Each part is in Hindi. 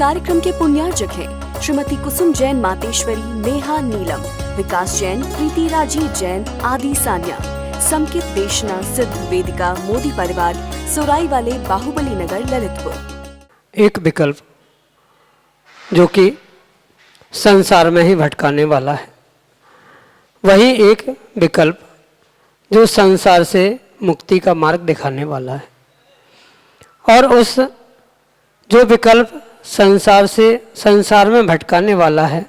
कार्यक्रम के पुण्यार्जक हैं श्रीमती कुसुम जैन मातेश्वरी, नेहा नीलम, विकास जैन, प्रीति राजीव जैन, आदि सान्या, संकित देशना, सिद्ध वेदिका, मोदी परिवार, सुराई वाले, बाहुबली नगर, ललितपुर। एक विकल्प जो कि संसार में ही भटकाने वाला है, वही एक विकल्प जो संसार से मुक्ति का मार्ग दिखाने वाला है। और उस जो विकल्प संसार में भटकाने वाला है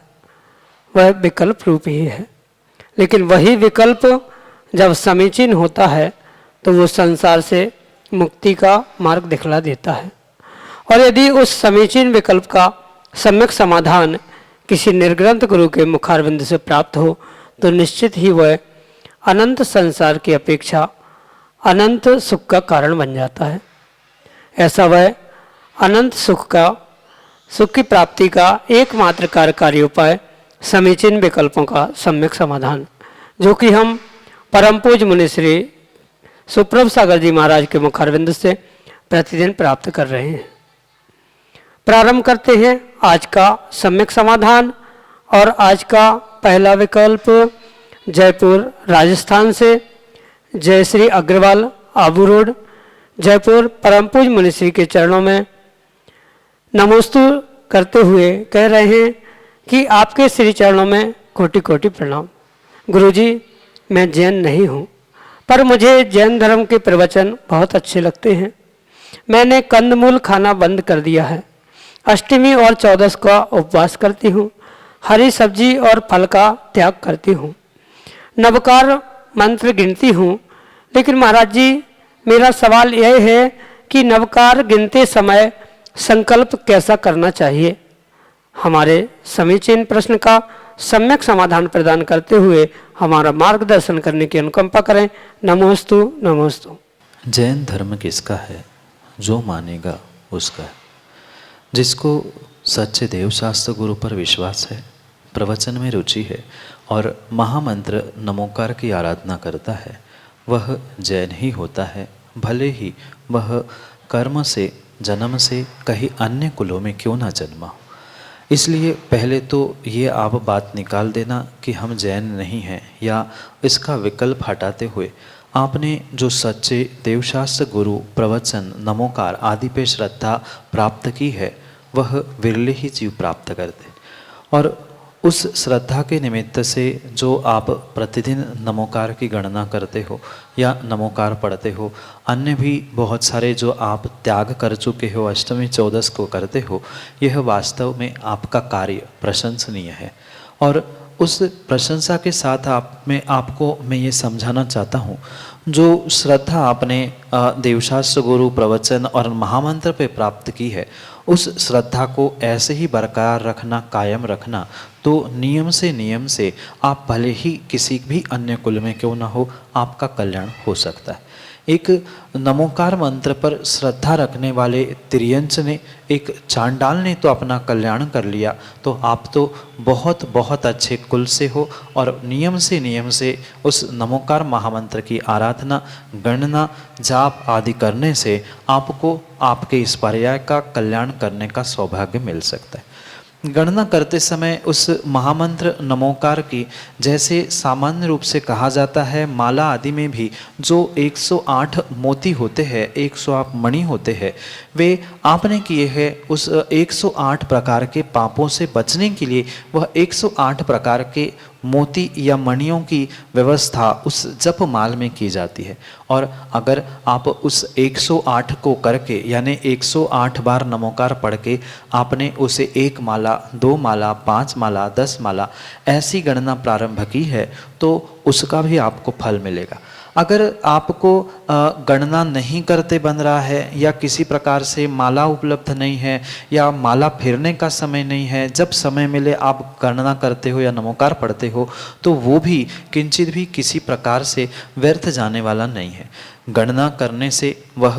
वह विकल्प रूप ही है। लेकिन वही विकल्प जब समीचीन होता है तो वो संसार से मुक्ति का मार्ग दिखला देता है। और यदि उस समीचीन विकल्प का सम्यक समाधान किसी निर्ग्रंथ गुरु के मुखारविंद से प्राप्त हो तो निश्चित ही वह अनंत संसार की अपेक्षा अनंत सुख का कारण बन जाता है। ऐसा वह अनंत सुख की प्राप्ति का एकमात्र कार्यकारी उपाय समीचीन विकल्पों का सम्यक समाधान, जो कि हम परम पूज्य मुनि श्री सुप्रभ सागर जी महाराज के मुखारविंद से प्रतिदिन प्राप्त कर रहे हैं। प्रारंभ करते हैं आज का सम्यक समाधान। और आज का पहला विकल्प जयपुर राजस्थान से जयश्री अग्रवाल, आबू रोड, जयपुर, परम पूज्य मुनि श्री के चरणों में नमोस्तु करते हुए कह रहे हैं कि आपके श्री चरणों में कोटि कोटि प्रणाम। गुरुजी, मैं जैन नहीं हूँ, पर मुझे जैन धर्म के प्रवचन बहुत अच्छे लगते हैं। मैंने कंदमूल खाना बंद कर दिया है। अष्टमी और 14 का उपवास करती हूँ। हरी सब्जी और फल का त्याग करती हूँ। नवकार मंत्र गिनती हूँ। लेकिन महाराज जी, मेरा सवाल यह है कि नवकार गिनते समय संकल्प कैसा करना चाहिए? हमारे समीचीन प्रश्न का सम्यक समाधान प्रदान करते हुए हमारा मार्गदर्शन करने की अनुकंपा करें। नमोस्तु नमोस्तु। जैन धर्म किसका है? जो मानेगा उसका है। जिसको सच्चे देवशास्त्र गुरु पर विश्वास है, प्रवचन में रुचि है और महामंत्र नमोकार की आराधना करता है, वह जैन ही होता है, भले ही वह कर्म से, जन्म से कहीं अन्य कुलों में क्यों ना जन्मा हो। इसलिए पहले तो ये आप बात निकाल देना कि हम जैन नहीं हैं, या इसका विकल्प हटाते हुए आपने जो सच्चे देवशास्त्र गुरु, प्रवचन, नमोकार आदि पे श्रद्धा प्राप्त की है, वह विरले ही जीव प्राप्त करते। और उस श्रद्धा के निमित्त से जो आप प्रतिदिन नमोकार की गणना करते हो या नमोकार पढ़ते हो, अन्य भी बहुत सारे जो आप त्याग कर चुके हो, अष्टमी 14 को करते हो, यह वास्तव में आपका कार्य प्रशंसनीय है। और उस प्रशंसा के साथ आपको मैं ये समझाना चाहता हूँ, जो श्रद्धा आपने देवशास्त्र गुरु, प्रवचन और महामंत्र पे प्राप्त की है, उस श्रद्धा को ऐसे ही बरकरार रखना, कायम रखना। तो नियम से आप भले ही किसी भी अन्य कुल में क्यों ना हो, आपका कल्याण हो सकता है। एक नमोकार मंत्र पर श्रद्धा रखने वाले तिर्यंच ने, एक चांडाल ने तो अपना कल्याण कर लिया, तो आप तो बहुत बहुत अच्छे कुल से हो। और नियम से उस नमोकार महामंत्र की आराधना, गणना, जाप आदि करने से आपको आपके इस पर्याय का कल्याण करने का सौभाग्य मिल सकता है। गणना करते समय उस महामंत्र नमोकार की, जैसे सामान्य रूप से कहा जाता है, माला आदि में भी जो 108 मोती होते हैं, 108 मणि होते हैं, वे आपने किए हैं उस 108 प्रकार के पापों से बचने के लिए। वह 108 प्रकार के मोती या मणियों की व्यवस्था उस जप माल में की जाती है। और अगर आप उस 108 को करके, यानी 108 बार नमोकार पढ़ के आपने उसे 1 माला, 2 माला, 5 माला, 10 माला ऐसी गणना प्रारंभ की है, तो उसका भी आपको फल मिलेगा। अगर आपको गणना नहीं करते बन रहा है, या किसी प्रकार से माला उपलब्ध नहीं है, या माला फेरने का समय नहीं है, जब समय मिले आप गणना करते हो या नमोकार पढ़ते हो, तो वो भी किंचित भी किसी प्रकार से व्यर्थ जाने वाला नहीं है। गणना करने से, वह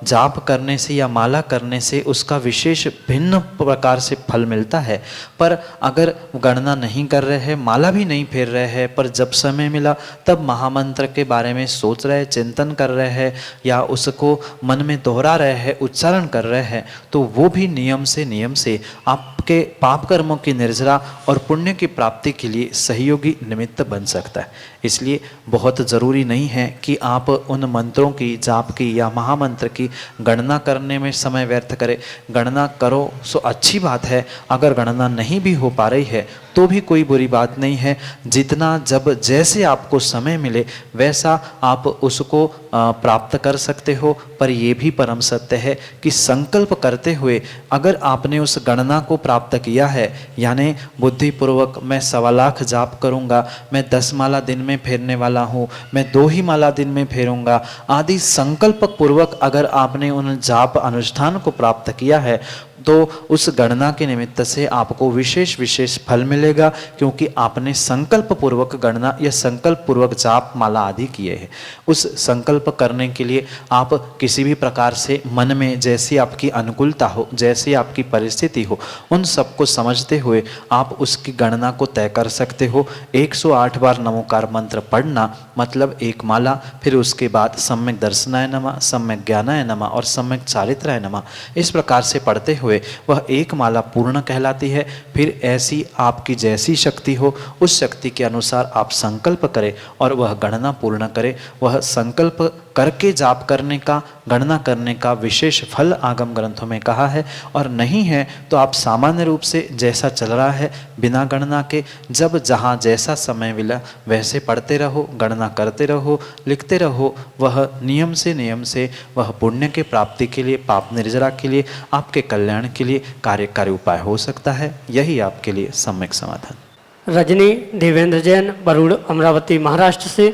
जाप करने से या माला करने से उसका विशेष भिन्न प्रकार से फल मिलता है। पर अगर गणना नहीं कर रहे हैं, माला भी नहीं फेर रहे हैं, पर जब समय मिला तब महामंत्र के बारे में सोच रहे, चिंतन कर रहे हैं या उसको मन में दोहरा रहे हैं, उच्चारण कर रहे हैं, तो वो भी नियम से आपके पाप कर्मों की निर्जरा और पुण्य की प्राप्ति के लिए सहयोगी निमित्त बन सकता है। इसलिए बहुत ज़रूरी नहीं है कि आप उन मंत्रों की, जाप की या महामंत्र की गणना करने में समय व्यर्थ करें। गणना करो सो अच्छी बात है, अगर गणना नहीं भी हो पा रही है तो भी कोई बुरी बात नहीं है। जितना जब जैसे आपको समय मिले वैसा आप उसको प्राप्त कर सकते हो। पर यह भी परम सत्य है कि संकल्प करते हुए अगर आपने उस गणना को प्राप्त किया है, यानी बुद्धिपूर्वक मैं 1.25 लाख जाप करूँगा, मैं 10 माला दिन में फेरने वाला हूँ, मैं 2 ही माला दिन में फेरूँगा आदि संकल्प पूर्वक अगर आपने उन जाप अनुष्ठान को प्राप्त किया है तो उस गणना के निमित्त से आपको विशेष फल मिलेगा, क्योंकि आपने संकल्प पूर्वक गणना या संकल्प पूर्वक जाप माला आदि किए हैं। उस संकल्प करने के लिए आप किसी भी प्रकार से मन में जैसी आपकी अनुकूलता हो, जैसी आपकी परिस्थिति हो, उन सबको समझते हुए आप उसकी गणना को तय कर सकते हो। 108 बार नमोकार मंत्र पढ़ना मतलब 1 माला, फिर उसके बाद सम्यक दर्शनाय नमः, सम्यक ज्ञानाय नमः और सम्यक चारित्राय नमः, इस प्रकार से पढ़ते हुए वह 1 माला पूर्ण कहलाती है। फिर ऐसी आपकी जैसी शक्ति हो उस शक्ति के अनुसार आप संकल्प करें और वह गणना पूर्ण करें। वह संकल्प करके जाप करने का, गणना करने का विशेष फल आगम ग्रंथों में कहा है। और नहीं है तो आप सामान्य रूप से जैसा चल रहा है बिना गणना के, जब जहाँ जैसा समय मिला वैसे पढ़ते रहो, गणना करते रहो, लिखते रहो। वह नियम से वह पुण्य के प्राप्ति के लिए, पाप निर्जरा के लिए, आपके कल्याण के लिए कार्यकारी उपाय हो सकता है। यही आपके लिए सम्यक समाधान। रजनी देवेंद्र जैन, बरूड़, अमरावती, महाराष्ट्र से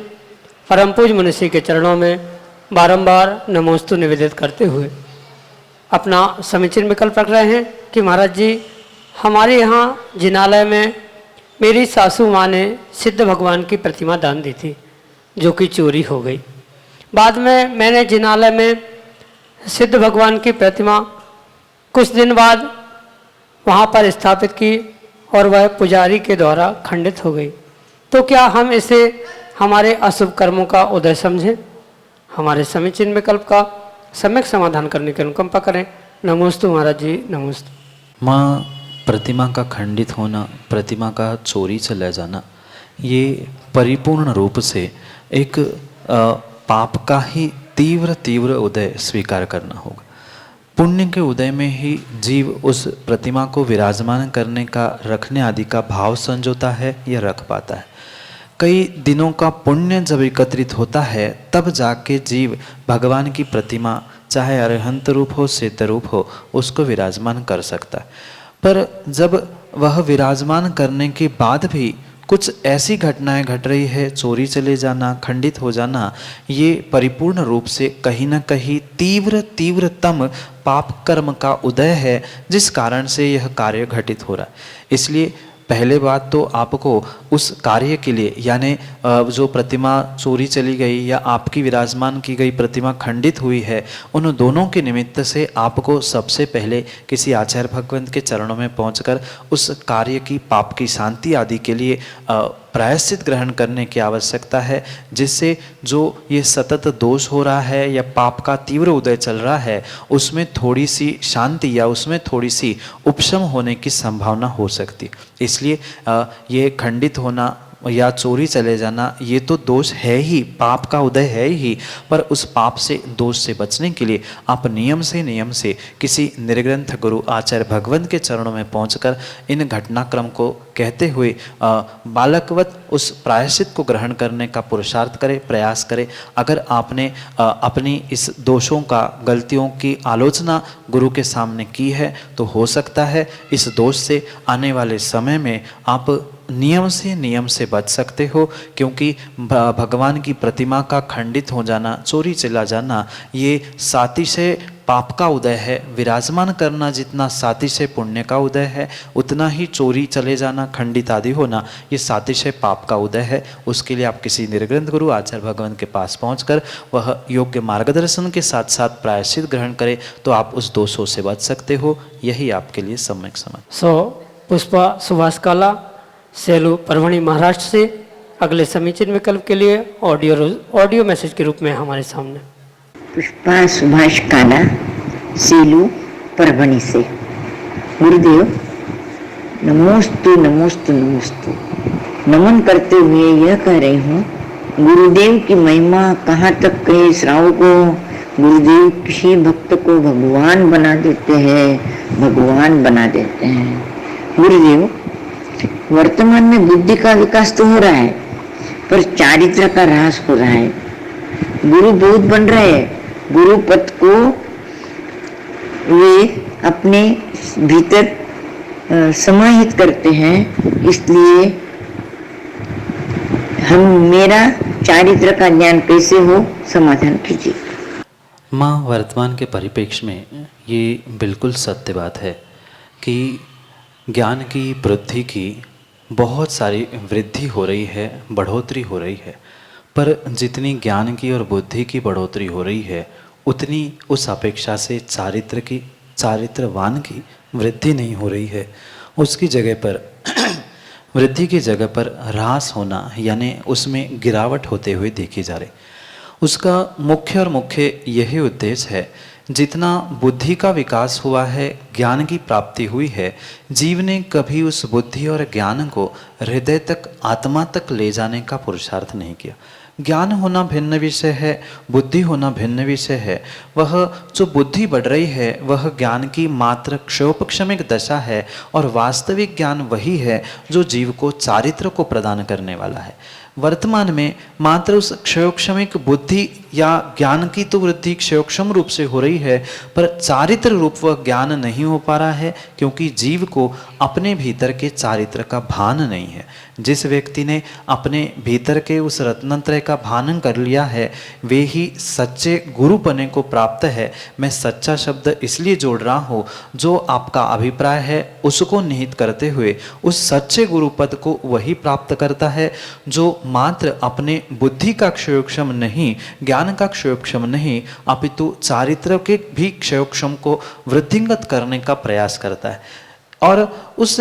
परम पूज्य मनुष्य के चरणों में बारंबार नमोस्तु निवेदित करते हुए अपना समीचीन विकल्प रख रहे हैं कि महाराज जी, हमारे यहाँ जिनालय में मेरी सासू माँ ने सिद्ध भगवान की प्रतिमा दान दी थी, जो कि चोरी हो गई। बाद में मैंने जिनालय में सिद्ध भगवान की प्रतिमा कुछ दिन बाद वहाँ पर स्थापित की और वह पुजारी के द्वारा खंडित हो गई। तो क्या हम इसे हमारे अशुभ कर्मों का उदय समझें? हमारे समीचीन विकल्प का सम्यक समाधान करने की अनुकंपा करें। नमोस्तु महाराज जी, नमोस्तु। माँ, प्रतिमा का खंडित होना, प्रतिमा का चोरी चला जाना, ये परिपूर्ण रूप से एक पाप का ही तीव्र उदय स्वीकार करना होगा। पुण्य के उदय में ही जीव उस प्रतिमा को विराजमान करने का, रखने आदि का भाव संजोता है या रख पाता है। कई दिनों का पुण्य जब एकत्रित होता है तब जाके जीव भगवान की प्रतिमा, चाहे अरहंत रूप हो, सिद्ध रूप हो, उसको विराजमान कर सकता है। पर जब वह विराजमान करने के बाद भी कुछ ऐसी घटनाएं घट रही है, चोरी चले जाना, खंडित हो जाना, ये परिपूर्ण रूप से कहीं न कहीं तीव्रतम पाप कर्म का उदय है, जिस कारण से यह कार्य घटित हो रहा है। इसलिए पहले बात तो आपको उस कार्य के लिए, यानी जो प्रतिमा चोरी चली गई या आपकी विराजमान की गई प्रतिमा खंडित हुई है, उन दोनों के निमित्त से आपको सबसे पहले किसी आचार्य भगवंत के चरणों में पहुंचकर उस कार्य की, पाप की शांति आदि के लिए प्रायश्चित ग्रहण करने की आवश्यकता है, जिससे जो ये सतत दोष हो रहा है या पाप का तीव्र उदय चल रहा है उसमें थोड़ी सी शांति या उसमें थोड़ी सी उपशम होने की संभावना हो सकती। इसलिए ये खंडित होना या चोरी चले जाना ये तो दोष है ही, पाप का उदय है ही। पर उस पाप से, दोष से बचने के लिए आप नियम से किसी निर्ग्रंथ गुरु आचार्य भगवंत के चरणों में पहुंचकर इन घटनाक्रम को कहते हुए बालकवत उस प्रायश्चित को ग्रहण करने का पुरुषार्थ करें, प्रयास करें। अगर आपने अपनी इस दोषों का, गलतियों की आलोचना गुरु के सामने की है तो हो सकता है इस दोष से आने वाले समय में आप नियम से बच सकते हो, क्योंकि भगवान की प्रतिमा का खंडित हो जाना, चोरी चला जाना, ये सातिशय पाप का उदय है, विराजमान करना जितना सातिशय पुण्य का उदय है, उतना ही चोरी चले जाना, खंडित आदि होना, ये सातिशय पाप का उदय है। उसके लिए आप किसी निर्ग्रंथ गुरु आचार्य भगवान के पास पहुंचकर वह योग्य मार्गदर्शन के साथ साथ प्रायश्चित ग्रहण करें तो आप उस दोषों से बच सकते हो। यही आपके लिए सम्यक समझ। पुष्पा सुभाष काला, सेलू परभणी महाराष्ट्र से अगले समीचीन विकल्प के लिए ऑडियो मैसेज के रूप में हमारे सामने। पुष्पा सुभाष काला, सेलू परभणी से। गुरुदेव नमोस्तु नमोस्तु नमोस्तु। नमन करते हुए यह कह रही हूँ, गुरुदेव की महिमा कहाँ तक कहे श्रावकों। गुरुदेव किसी भक्त को भगवान बना देते हैं, भगवान बना देते हैं। गुरुदेव वर्तमान में बुद्धि का विकास तो हो रहा है, पर चारित्र का ह्रास हो रहा है। गुरु बहुत बन रहे हैं, गुरु पद को वे अपने भीतर समाहित करते हैं, इसलिए मेरा चारित्र का ज्ञान कैसे हो, समाधान कीजिए। माँ, वर्तमान के परिप्रेक्ष्य में ये बिल्कुल सत्य बात है कि ज्ञान की वृद्धि की बहुत सारी वृद्धि हो रही है, बढ़ोतरी हो रही है, पर जितनी ज्ञान की और बुद्धि की बढ़ोतरी हो रही है उतनी उस अपेक्षा से चारित्रवान की वृद्धि नहीं हो रही है। उसकी जगह पर वृद्धि की जगह पर ह्रास होना यानी उसमें गिरावट होते हुए देखी जा रही। उसका मुख्य यही उद्देश्य है, जितना बुद्धि का विकास हुआ है, ज्ञान की प्राप्ति हुई है, जीव ने कभी उस बुद्धि और ज्ञान को हृदय तक, आत्मा तक ले जाने का पुरुषार्थ नहीं किया। ज्ञान होना भिन्न विषय है, बुद्धि होना भिन्न विषय है। वह जो बुद्धि बढ़ रही है वह ज्ञान की मात्र क्षोपक्षमिक दशा है, और वास्तविक ज्ञान वही है जो जीव को चारित्र को प्रदान करने वाला है। वर्तमान में मात्र उस क्षयोक्षमिक बुद्धि या ज्ञान की तो वृद्धि क्षयोक्षम रूप से हो रही है, पर चारित्र रूप वह ज्ञान नहीं हो पा रहा है, क्योंकि जीव को अपने भीतर के चारित्र का भान नहीं है। जिस व्यक्ति ने अपने भीतर के उस रत्नत्रय का भान कर लिया है, वे ही सच्चे गुरु बने को प्राप्त है। मैं सच्चा शब्द इसलिए जोड़ रहा हूँ, जो आपका अभिप्राय है उसको निहित करते हुए उस सच्चे गुरु पद को वही प्राप्त करता है जो मात्र अपने बुद्धि का क्षयोक्षम नहीं, ज्ञान का क्षयोक्षम नहीं, अपितु चारित्र के भी क्षयोक्षम को वृद्धिंगत करने का प्रयास करता है। और उस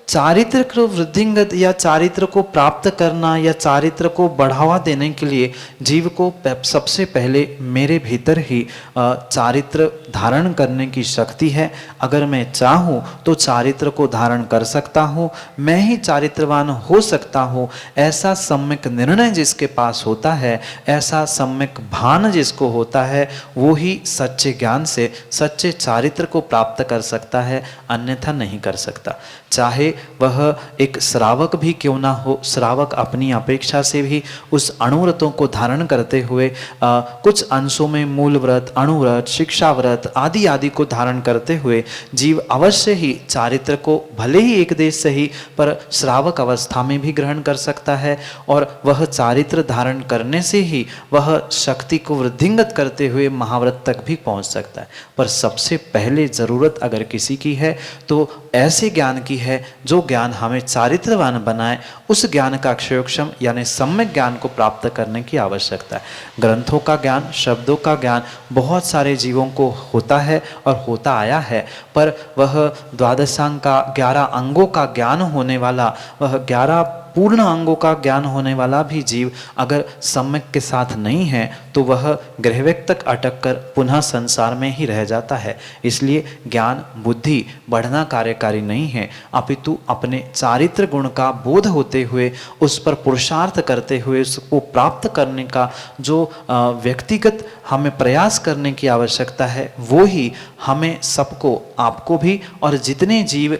चारित्र को वृद्धिंगत या चारित्र को प्राप्त करना या चारित्र को बढ़ावा देने के लिए जीव को सबसे पहले मेरे भीतर ही चारित्र धारण करने की शक्ति है। अगर मैं चाहूँ तो चारित्र को धारण कर सकता हूँ, मैं ही चारित्रवान हो सकता हूँ। ऐसा सम्यक निर्णय जिसके पास होता है, ऐसा सम्यक भान जिसको होता है, वो ही सच्चे ज्ञान से सच्चे चारित्र को प्राप्त कर सकता है, अन्यथा नहीं कर सकता। चाहे वह एक श्रावक भी क्यों ना हो, श्रावक अपनी अपेक्षा से भी उस अणुव्रतों को धारण करते हुए कुछ अंशों में मूल व्रत, अणुव्रत, शिक्षा व्रत आदि आदि को धारण करते हुए जीव अवश्य ही चारित्र को भले ही एक देश से ही पर श्रावक अवस्था में भी ग्रहण कर सकता है, और वह चारित्र धारण करने से ही वह शक्ति को वृद्धिंगत करते हुए महाव्रत तक भी पहुंच सकता है। पर सबसे पहले जरूरत अगर किसी की है तो ऐसे ज्ञान की है जो ज्ञान हमें चारित्रवान बनाए। उस ज्ञान का क्षयोक्षम यानी सम्यक ज्ञान को प्राप्त करने की आवश्यकता है। ग्रंथों का ज्ञान, शब्दों का ज्ञान बहुत सारे जीवों को होता है और होता आया है, पर वह द्वादशांग का 11 अंगों का ज्ञान होने वाला, वह 11 पूर्ण अंगों का ज्ञान होने वाला भी जीव अगर सम्यक के साथ नहीं है तो वह गृहवेक तक अटक कर पुनः संसार में ही रह जाता है। इसलिए ज्ञान बुद्धि बढ़ना कार्यकारी नहीं है, अपितु अपने चारित्र गुण का बोध होते हुए उस पर पुरुषार्थ करते हुए उसको प्राप्त करने का जो व्यक्तिगत हमें प्रयास करने की आवश्यकता है, वो ही हमें सबको, आपको भी और जितने जीव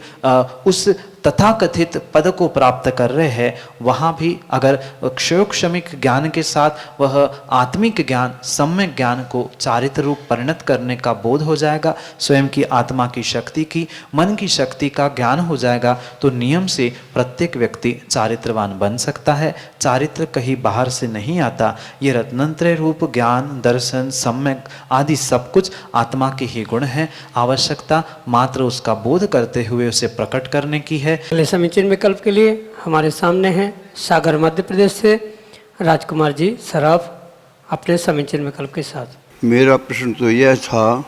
उस तथाकथित पद को प्राप्त कर रहे हैं, वहाँ भी अगर क्षयोक्षमिक ज्ञान के साथ वह आत्मिक ज्ञान, सम्यक ज्ञान को चारित्र रूप परिणत करने का बोध हो जाएगा, स्वयं की आत्मा की शक्ति की, मन की शक्ति का ज्ञान हो जाएगा, तो नियम से प्रत्येक व्यक्ति चारित्रवान बन सकता है। चारित्र कहीं बाहर से नहीं आता, ये रत्नत्रय रूप ज्ञान, दर्शन, सम्यक आदि सब कुछ आत्मा के ही गुण हैं। आवश्यकता मात्र उसका बोध करते हुए उसे प्रकट करने की है। अगले समीचीन विकल्प के लिए हमारे सामने हैं सागर मध्य प्रदेश से राजकुमार जी सराफ अपने समीचीन विकल्प के साथ। मेरा प्रश्न तो यह था,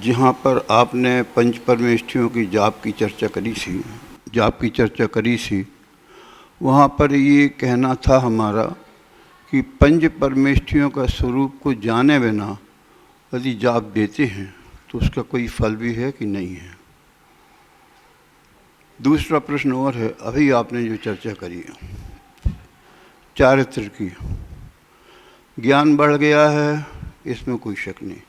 जहाँ पर आपने पंच परमेष्ठियों की जाप की चर्चा करी थी, वहाँ पर ये कहना था हमारा कि पंच परमेष्ठियों का स्वरूप को जाने बिना यदि जाप देते हैं तो उसका कोई फल भी है कि नहीं है। दूसरा प्रश्न और है, अभी आपने जो चर्चा करी है चारित्र की, ज्ञान बढ़ गया है, इसमें कोई शक नहीं,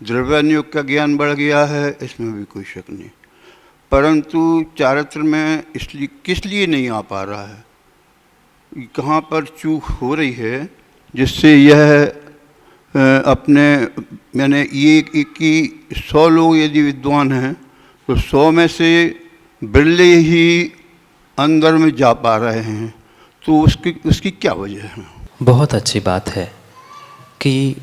द्रव्यानुयोग का ज्ञान बढ़ गया है, इसमें भी कोई शक नहीं, परंतु चारित्र में इसलिए किस लिए नहीं आ पा रहा है, कहाँ पर चूक हो रही है जिससे यह अपने मैंने ये कि 100 लोग यदि विद्वान हैं तो 100 में से बिरले ही अंदर में जा पा रहे हैं, तो उसकी क्या वजह है? बहुत अच्छी बात है कि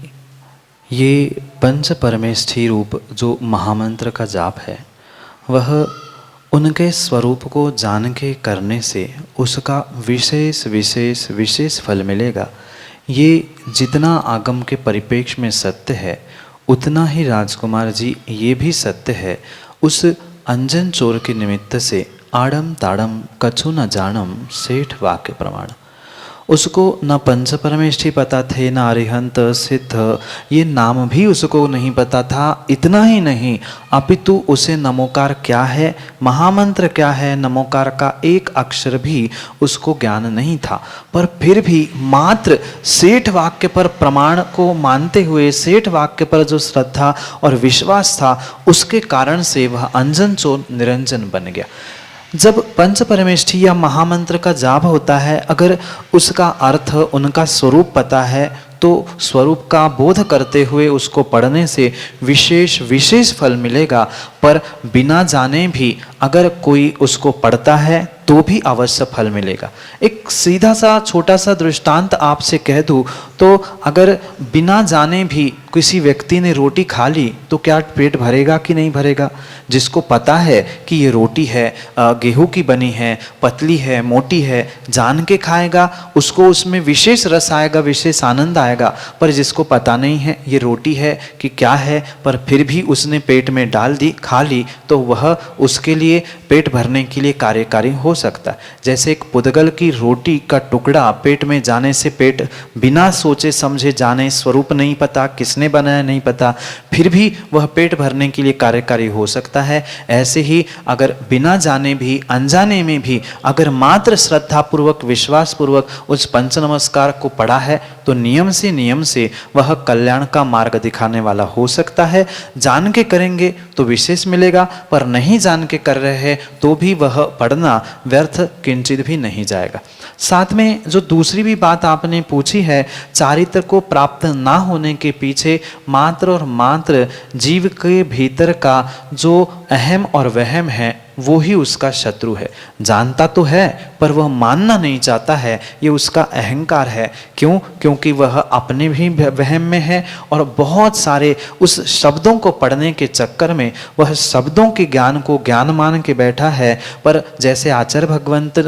ये पंच परमेष्ठी रूप जो महामंत्र का जाप है, वह उनके स्वरूप को जान के करने से उसका विशेष विशेष विशेष फल मिलेगा। ये जितना आगम के परिप्रेक्ष्य में सत्य है, उतना ही राजकुमार जी ये भी सत्य है। उस अंजन चोर के निमित्त से आड़म ताड़म कछु न जानम सेठ वाक्य प्रमाण, उसको न पंच परमेष्ठी पता थे, न अरिहंत सिद्ध ये नाम भी उसको नहीं पता था। इतना ही नहीं, अपितु उसे नमोकार क्या है, महामंत्र क्या है, नमोकार का एक अक्षर भी उसको ज्ञान नहीं था। पर फिर भी मात्र सेठ वाक्य पर प्रमाण को मानते हुए, सेठ वाक्य पर जो श्रद्धा और विश्वास था, उसके कारण से वह अंजन चोर निरंजन बन गया। जब पंच परमेष्ठी या महामंत्र का जाप होता है, अगर उसका अर्थ, उनका स्वरूप पता है, तो स्वरूप का बोध करते हुए उसको पढ़ने से विशेष विशेष फल मिलेगा। पर बिना जाने भी अगर कोई उसको पढ़ता है तो भी अवश्य फल मिलेगा। एक सीधा सा छोटा सा दृष्टांत आपसे कह दूँ तो, अगर बिना जाने भी किसी व्यक्ति ने रोटी खा ली तो क्या पेट भरेगा कि नहीं भरेगा? जिसको पता है कि ये रोटी है, गेहूं की बनी है, पतली है, मोटी है, जान के खाएगा, उसको उसमें विशेष रस आएगा, विशेष आनंद आएगा। पर जिसको पता नहीं है ये रोटी है कि क्या है, पर फिर भी उसने पेट में डाल दी, खा ली, तो वह उसके लिए पेट भरने के लिए कार्यकारी हो सकता है। जैसे एक पुदगल की रोटी का टुकड़ा पेट में जाने से पेट बिना सोचे समझे जाने, स्वरूप नहीं पता, किसने बनाया नहीं पता, फिर भी वह पेट भरने के लिए कार्यकारी हो सकता है। ऐसे ही अगर बिना जाने भी, अनजाने में भी अगर मात्र श्रद्धा पूर्वक, विश्वास पूर्वक उस पंच नमस्कार को पढ़ा है, तो नियम से वह कल्याण का मार्ग दिखाने वाला हो सकता है। जान के करेंगे तो विशेष मिलेगा, पर नहीं जान के कर रहे हैं तो भी वह पढ़ना व्यर्थ किंचित भी नहीं जाएगा। साथ में जो दूसरी भी बात आपने पूछी है, चारित्र को प्राप्त ना होने के पीछे मात्र और मात्र जीव के भीतर का जो अहम और वहम है, वो ही उसका शत्रु है। जानता तो है पर वह मानना नहीं चाहता है, ये उसका अहंकार है। क्यों? क्योंकि वह अपने भी वहम में है और बहुत सारे उस शब्दों को पढ़ने के चक्कर में वह शब्दों के ज्ञान को ज्ञान मान के बैठा है। पर जैसे आचार्य भगवंत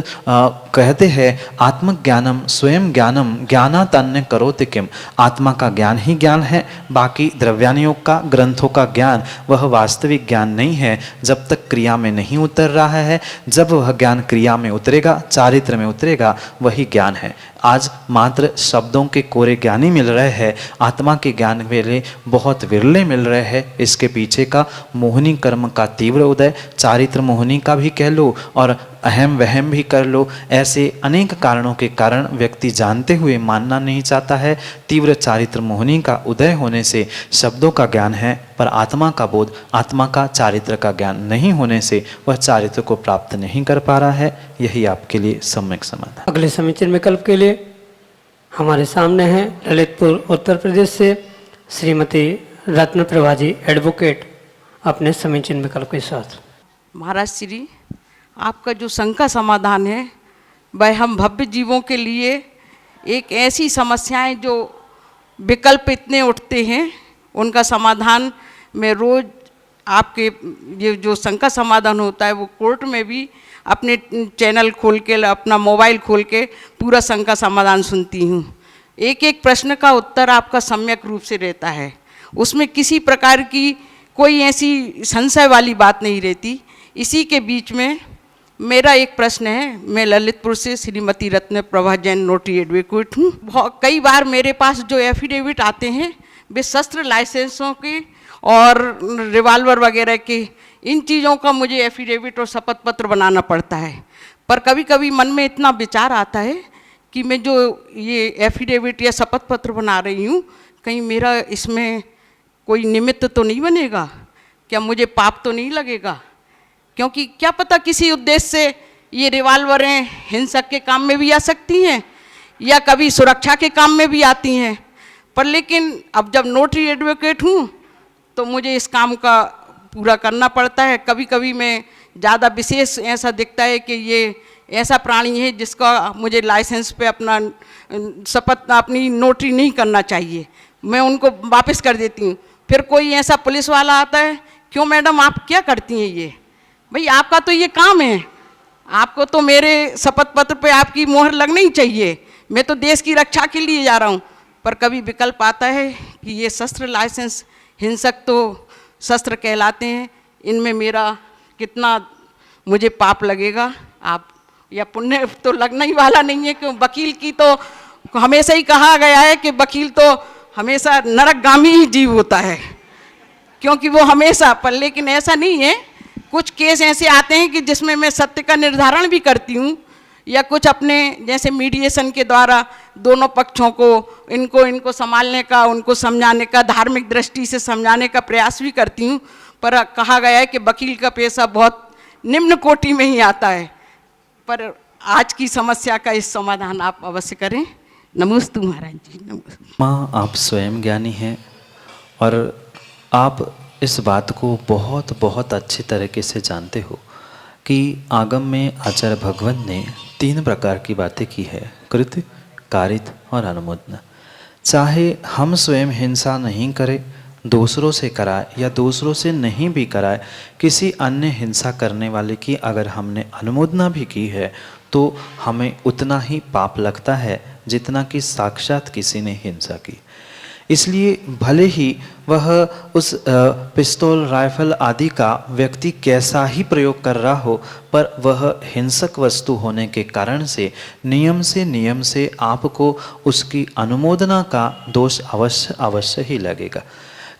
कहते हैं, आत्मज्ञानम स्वयं ज्ञानम ज्ञानात् अन्य करोति किम। आत्मा का ज्ञान ही ज्ञान है, बाकी द्रव्यानुयोग का, ग्रंथों का ज्ञान वह वास्तविक ज्ञान नहीं है जब तक क्रिया में नहीं उतर रहा है। जब वह ज्ञान क्रिया में उतरेगा, चारित्र में उतरेगा, वही ज्ञान है। आज मात्र शब्दों के कोरे ज्ञानी मिल रहे हैं, आत्मा के ज्ञान वेले बहुत विरले मिल रहे हैं। इसके पीछे का मोहिनी कर्म का तीव्र उदय, चारित्र मोहिनी का भी कह लो और अहम वहम भी कर लो, ऐसे अनेक कारणों के कारण व्यक्ति जानते हुए मानना नहीं चाहता है। तीव्र चारित्र मोहिनी का उदय होने से शब्दों का ज्ञान है, पर आत्मा का बोध, आत्मा का चारित्र का ज्ञान नहीं होने से वह चारित्र को प्राप्त नहीं कर पा रहा है। यही आपके लिए सम्यक समाधान। अगले समीचीन विकल्प के लिए हमारे सामने है ललितपुर उत्तर प्रदेश से श्रीमती रत्न प्रभा जी एडवोकेट अपने समीचीन विकल्प के साथ। महाराज श्री, आपका जो शंका समाधान है वह हम भव्य जीवों के लिए एक ऐसी समस्याएं जो विकल्प इतने उठते हैं उनका समाधान मैं रोज़ आपके ये जो शंका समाधान होता है वो कोर्ट में भी अपने चैनल खोल के, अपना मोबाइल खोल के पूरा शंका समाधान सुनती हूँ। एक एक प्रश्न का उत्तर आपका सम्यक रूप से रहता है, उसमें किसी प्रकार की कोई ऐसी संशय वाली बात नहीं रहती। इसी के बीच में मेरा एक प्रश्न है। मैं ललितपुर से श्रीमती रत्न प्रभा जैन नोटरी एडवोकेट हूँ। कई बार मेरे पास जो एफिडेविट आते हैं वे शस्त्र लाइसेंसों के और रिवाल्वर वगैरह के, इन चीज़ों का मुझे एफिडेविट और शपथ पत्र बनाना पड़ता है। पर कभी कभी मन में इतना विचार आता है कि मैं जो ये एफिडेविट या शपथ पत्र बना रही हूँ, कहीं मेरा इसमें कोई निमित्त तो नहीं बनेगा, क्या मुझे पाप तो नहीं लगेगा? क्योंकि क्या पता किसी उद्देश्य से ये रिवाल्वरें हिंसक के काम में भी आ सकती हैं या कभी सुरक्षा के काम में भी आती हैं। पर लेकिन अब जब नोटरी एडवोकेट हूँ तो मुझे इस काम का पूरा करना पड़ता है। कभी कभी मैं ज़्यादा विशेष ऐसा दिखता है कि ये ऐसा प्राणी है जिसका मुझे लाइसेंस पे अपना शपथ, अपनी नोटरी नहीं करना चाहिए, मैं उनको वापस कर देती हूँ। फिर कोई ऐसा पुलिस वाला आता है, क्यों मैडम आप क्या करती हैं ये? भाई आपका तो ये काम है, आपको तो मेरे शपथ पत्र पे आपकी मोहर लगनी ही चाहिए, मैं तो देश की रक्षा के लिए जा रहा हूँ। पर कभी विकल्प आता है कि ये शस्त्र लाइसेंस, हिंसक तो शस्त्र कहलाते हैं, इनमें मेरा कितना मुझे पाप लगेगा? आप या पुण्य तो लगना ही वाला नहीं है। क्यों? वकील की तो हमेशा ही कहा गया है कि वकील तो हमेशा नरकगामी ही जीव होता है, क्योंकि वो हमेशा, पर लेकिन ऐसा नहीं है। कुछ केस ऐसे आते हैं कि जिसमें मैं सत्य का निर्धारण भी करती हूँ, या कुछ अपने जैसे मीडिएशन के द्वारा दोनों पक्षों को इनको संभालने का, उनको समझाने का, धार्मिक दृष्टि से समझाने का प्रयास भी करती हूँ। पर कहा गया है कि वकील का पेशा बहुत निम्न कोटि में ही आता है। पर आज की समस्या का इस समाधान आप अवश्य करें। नमोस्तु महाराज जी, नमस्ते। माँ, आप स्वयं ज्ञानी हैं और आप इस बात को बहुत बहुत अच्छी तरीके से जानते हो कि आगम में आचार्य भगवंत ने 3 प्रकार की बातें की है, कृत, कारित और अनुमोदन। चाहे हम स्वयं हिंसा नहीं करें, दूसरों से कराए या दूसरों से नहीं भी कराए, किसी अन्य हिंसा करने वाले की अगर हमने अनुमोदना भी की है तो हमें उतना ही पाप लगता है जितना कि साक्षात किसी ने हिंसा की। इसलिए भले ही वह उस पिस्तौल, राइफल आदि का व्यक्ति कैसा ही प्रयोग कर रहा हो, पर वह हिंसक वस्तु होने के कारण से नियम से आपको उसकी अनुमोदना का दोष अवश्य ही लगेगा।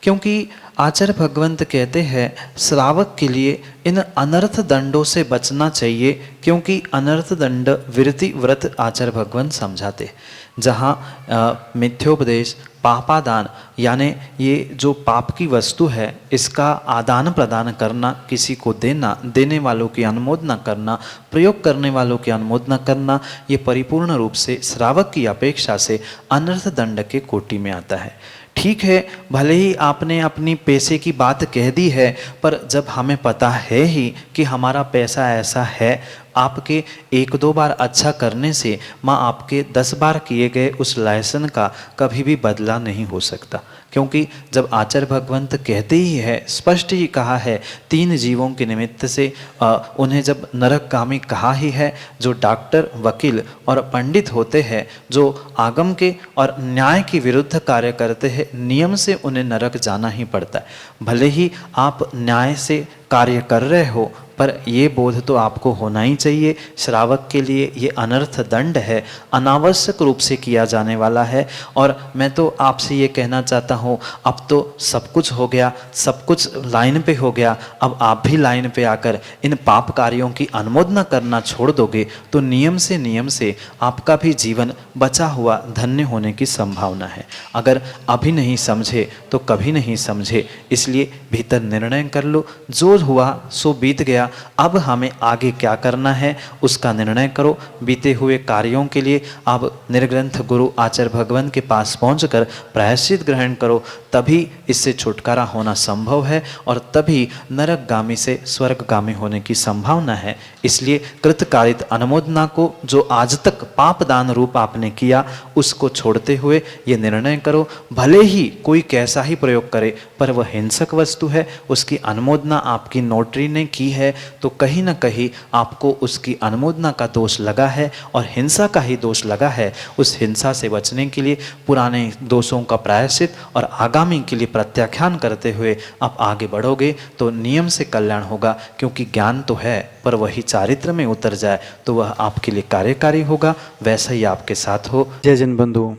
क्योंकि आचार्य भगवंत कहते हैं श्रावक के लिए इन अनर्थ दंडों से बचना चाहिए, क्योंकि अनर्थ दंड विरति व्रत आचार्य भगवंत समझाते। जहाँ मिथ्योपदेश, पापादान, यानी ये जो पाप की वस्तु है इसका आदान प्रदान करना, किसी को देना, देने वालों की अनुमोदना करना, प्रयोग करने वालों की अनुमोदना करना, ये परिपूर्ण रूप से श्रावक की अपेक्षा से अनर्थ दंड के कोटि में आता है। ठीक है, भले ही आपने अपनी पैसे की बात कह दी है, पर जब हमें पता है ही कि हमारा पैसा ऐसा है, आपके 1-2 बार अच्छा करने से माँ आपके 10 बार किए गए उस लाइसन का कभी भी बदला नहीं हो सकता। क्योंकि जब आचार्य भगवंत कहते ही है, स्पष्ट ही कहा है, 3 जीवों के निमित्त से उन्हें जब नरकगामी कहा ही है। जो डॉक्टर, वकील और पंडित होते हैं, जो आगम के और न्याय के विरुद्ध कार्य करते हैं, नियम से उन्हें नरक जाना ही पड़ता है। भले ही आप न्याय से कार्य कर रहे हो, पर ये बोध तो आपको होना ही चाहिए, श्रावक के लिए ये अनर्थ दंड है, अनावश्यक रूप से किया जाने वाला है। और मैं तो आपसे ये कहना चाहता हूँ, अब तो सब कुछ हो गया, सब कुछ लाइन पे हो गया, अब आप भी लाइन पे आकर इन पाप कार्यों की अनुमोदना करना छोड़ दोगे तो नियम से आपका भी जीवन बचा हुआ धन्य होने की संभावना है। अगर अभी नहीं समझे तो कभी नहीं समझे, इसलिए भीतर निर्णय कर लो, जो हुआ सो बीत गया, अब हमें आगे क्या करना है उसका निर्णय करो। बीते हुए कार्यों के लिए अब निर्ग्रंथ गुरु आचार्य भगवान के पास पहुंचकर प्रायश्चित ग्रहण करो, तभी इससे छुटकारा होना संभव है और तभी नरकगामी से स्वर्गगामी होने की संभावना है। इसलिए कृतकारित अनुमोदना को जो आज तक पाप दान रूप आपने किया उसको छोड़ते हुए ये निर्णय करो, भले ही कोई कैसा ही प्रयोग करे पर वह हिंसक वस्तु है, उसकी अनुमोदना आपकी नोटरी ने की है तो कहीं ना कहीं आपको उसकी अनुमोदना का दोष लगा है और हिंसा का ही दोष लगा है। उस हिंसा से बचने के लिए पुराने दोषों का प्रायश्चित और आगामी के लिए प्रत्याख्यान करते हुए आप आगे बढ़ोगे तो नियम से कल्याण होगा, क्योंकि ज्ञान तो है पर वही चारित्र में उतर जाए तो वह आपके लिए कार्यकारी होगा, वैसा ही आपके साथ हो। जय जन बंधु,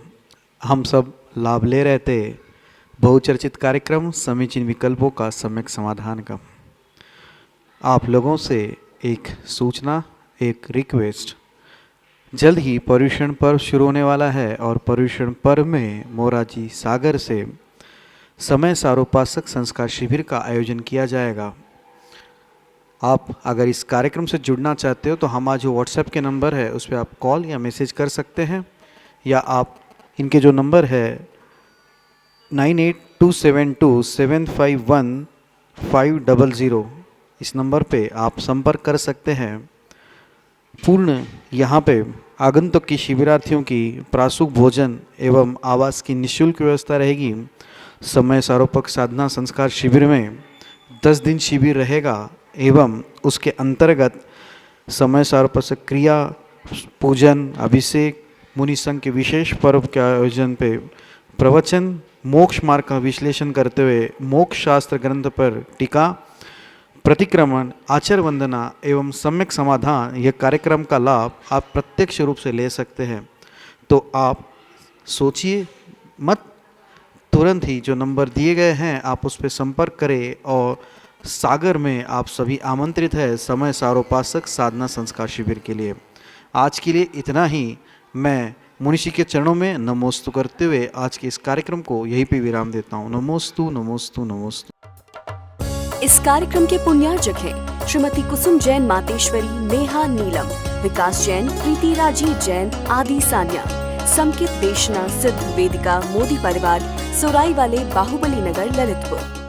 हम सब लाभ ले रहे थे बहुचर्चित कार्यक्रम समीचीन विकल्पों का सम्यक समाधान का। आप लोगों से एक सूचना, एक रिक्वेस्ट, जल्द ही पर्युषण पर्व शुरू होने वाला है और पर्युषण पर्व में मोरारजी सागर से समय सारोपासक संस्कार शिविर का आयोजन किया जाएगा। आप अगर इस कार्यक्रम से जुड़ना चाहते हो तो हमारा जो व्हाट्सएप के नंबर है उस पर आप कॉल या मैसेज कर सकते हैं, या आप इनके जो नंबर है 98272751 इस नंबर पे आप संपर्क कर सकते हैं। पूर्ण यहाँ पे आगंतुक की शिविरार्थियों की प्रासूक भोजन एवं आवास की निःशुल्क व्यवस्था रहेगी। समय सारोपक साधना संस्कार शिविर में 10 दिन शिविर रहेगा एवं उसके अंतर्गत समय सारोपक क्रिया, पूजन, अभिषेक, मुनि संघ के विशेष पर्व के आयोजन पे प्रवचन, मोक्ष मार्ग का विश्लेषण करते हुए मोक्ष शास्त्र ग्रंथ पर टीका, प्रतिक्रमण, आचार वंदना एवं सम्यक समाधान, यह कार्यक्रम का लाभ आप प्रत्यक्ष रूप से ले सकते हैं। तो आप सोचिए मत, तुरंत ही जो नंबर दिए गए हैं आप उस पर संपर्क करें और सागर में आप सभी आमंत्रित है समय सारोपासक साधना संस्कार शिविर के लिए। आज के लिए इतना ही। मैं मुनिषी के चरणों में नमोस्तु करते हुए आज के इस कार्यक्रम को यहीं पे विराम देता हूँ। नमोस्तु नमोस्तु नमोस्तु। इस कार्यक्रम के पुण्यार्जक हैं श्रीमती कुसुम जैन मातेश्वरी, नेहा नीलम, विकास जैन, प्रीति राजीव जैन, आदि सान्या, समकित देशना सिद्ध वेदिका मोदी परिवार, सोराई वाले, बाहुबली नगर, ललितपुर।